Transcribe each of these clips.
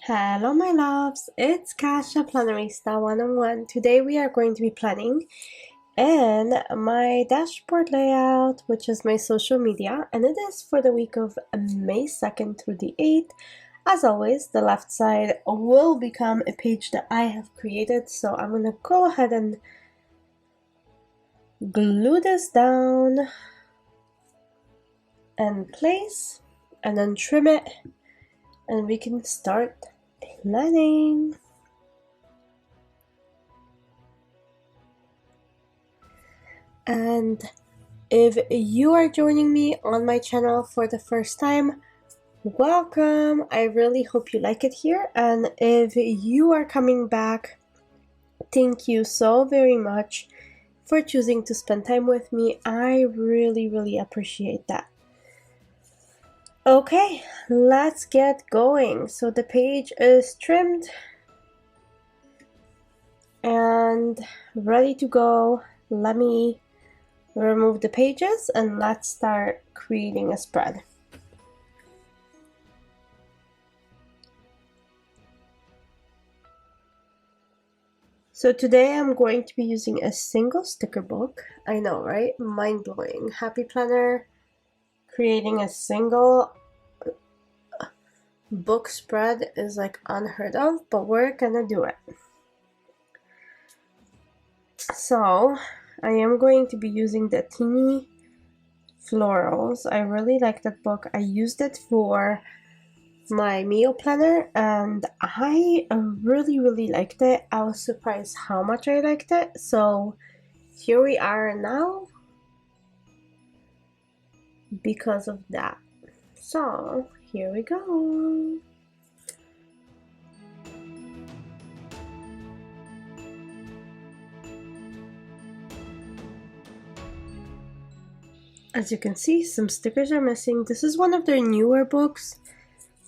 Hello my loves, it's Kasha Plannerista 101. Today we are going to be planning in my dashboard layout, which is my social media, and it is for the week of May 2nd through the 8th. As always, the left side will become a page that I have created, so I'm going to go ahead and glue this down and place, and then trim it, and we can start planning. And if you are joining me on my channel for the first time, welcome. I really hope you like it here, and if you are coming back, thank you so very much for choosing to spend time with me. I really appreciate that. Okay, let's get going. So the page is trimmed and ready to go. Let me remove the pages and let's start creating a spread. So today I'm going to be using a single sticker book. I know, right? Mind-blowing. Happy Planner creating a single book spread is like unheard of, but we're gonna do it. So I am going to be using the Teeny Florals. I really like that book. I used it for my meal planner and I really liked it. I was surprised how much I liked it. So here we are now because of that. So here we go. As you can see, some stickers are missing. This is one of their newer books,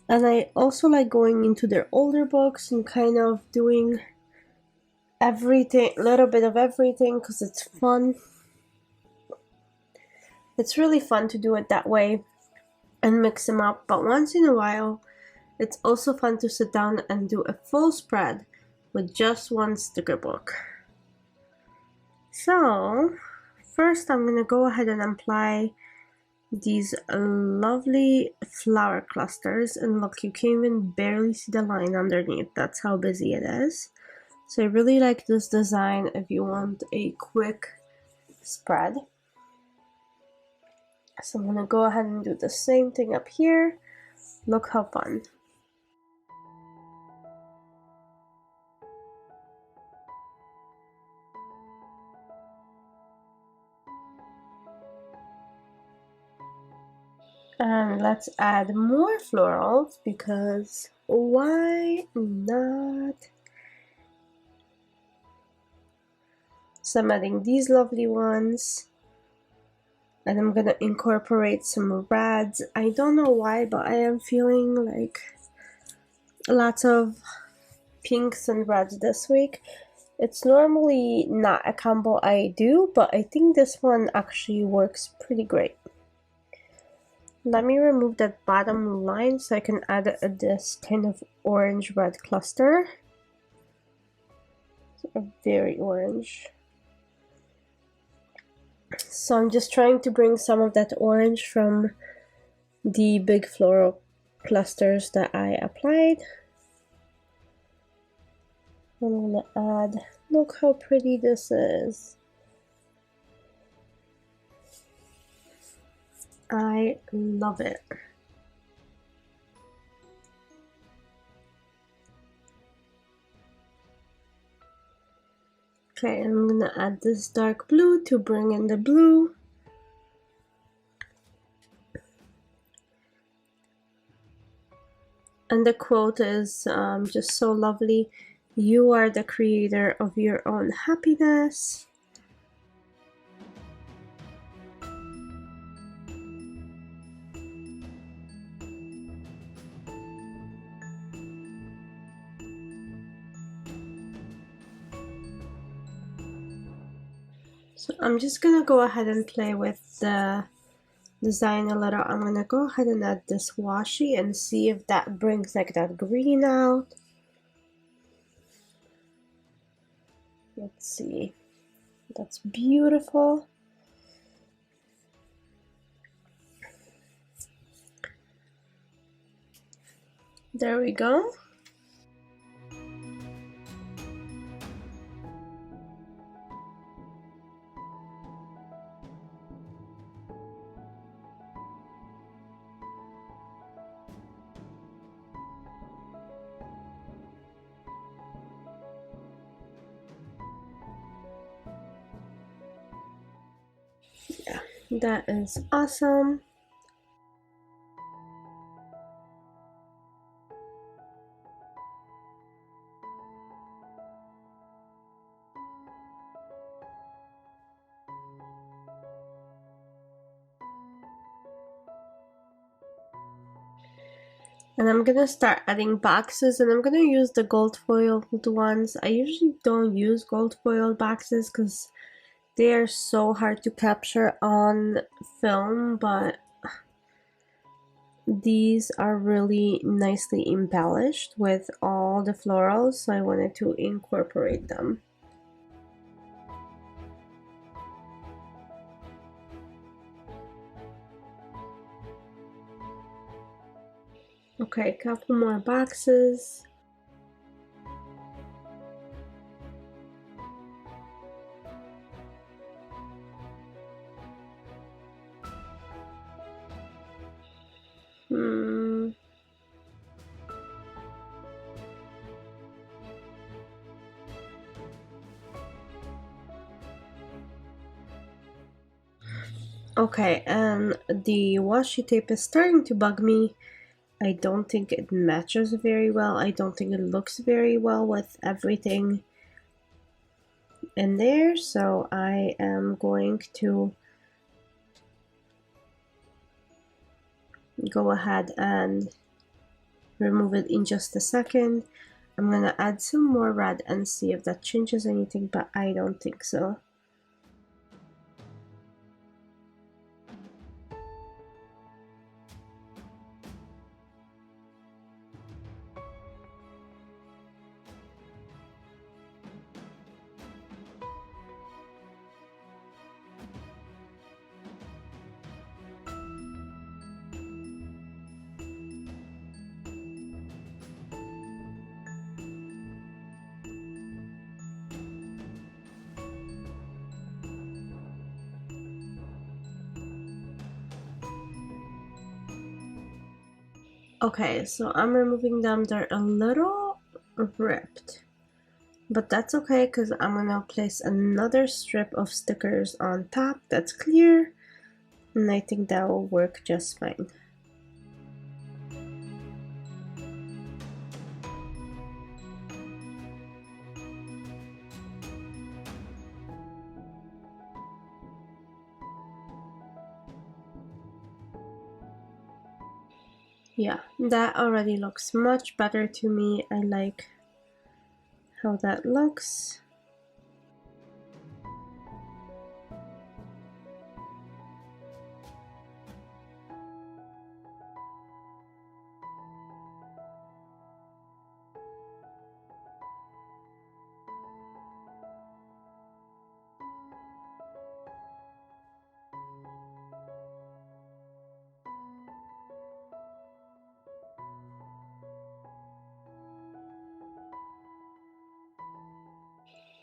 and I also like going into their older books and kind of doing everything, a little bit of everything, because it's fun. It's really fun to do it that way and mix them up, but once in a while it's also fun to sit down and do a full spread with just one sticker book. So first I'm gonna go ahead and apply these lovely flower clusters, and look, you can even barely see the line underneath. That's how busy it is. So I really like this design if you want a quick spread. So I'm gonna go ahead and do the same thing up here. Look how fun. And let's add more florals, because why not? So I'm adding these lovely ones, and I'm gonna incorporate some reds. I don't know why, but I am feeling like lots of pinks and reds this week. It's normally not a combo I do, but I think this one actually works pretty great. Let me remove that bottom line so I can add this kind of orange-red cluster. Very orange. So I'm just trying to bring some of that orange from the big floral clusters that I applied. I'm gonna add, look how pretty this is. I love it. Okay, I'm gonna add this dark blue to bring in the blue. And the quote is just so lovely. You are the creator of your own happiness. So I'm just gonna go ahead and play with the design a little. I'm gonna go ahead and add this washi and see if that brings like that green out. Let's see. That's beautiful. There we go. Yeah, that is awesome. And I'm gonna start adding boxes, and I'm gonna use the gold foiled ones. I usually don't use gold foiled boxes because they are so hard to capture on film, but these are really nicely embellished with all the florals, so I wanted to incorporate them. Okay, a couple more boxes. Okay, and the washi tape is starting to bug me. I don't think it matches very well. I don't think it looks very well with everything in there, so I am going to go ahead and remove it in just a second. I'm gonna add some more red and see if that changes anything, but I don't think so. Okay, so I'm removing them. They're a little ripped, but that's okay because I'm gonna place another strip of stickers on top that's clear, and I think that will work just fine. Yeah, that already looks much better to me. I like how that looks.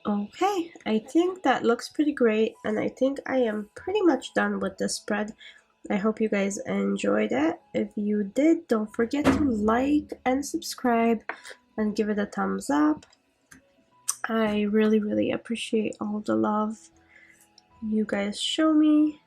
Okay, I think that looks pretty great, and I think I am pretty much done with the spread. I hope you guys enjoyed it. If you did, don't forget to like and subscribe and give it a thumbs up. I really appreciate all the love you guys show me.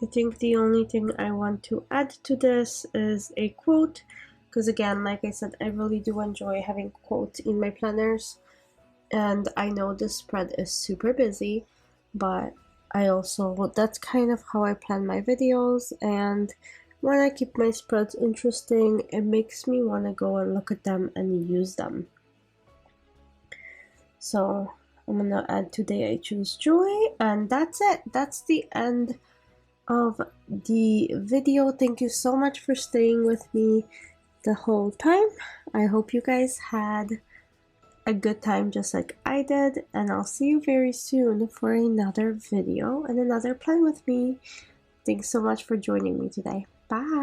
I think the only thing I want to add to this is a quote, because again, like I said, I really do enjoy having quotes in my planners, and I know this spread is super busy, but I also, that's kind of how I plan my videos, and when I keep my spreads interesting, it makes me want to go and look at them and use them. So I'm gonna add Today I Choose Joy, and that's it. That's the end of the video. Thank you so much for staying with me the whole time. I hope you guys had a good time just like I did, and I'll see you very soon for another video and another plan with me. Thanks so much for joining me today. Bye.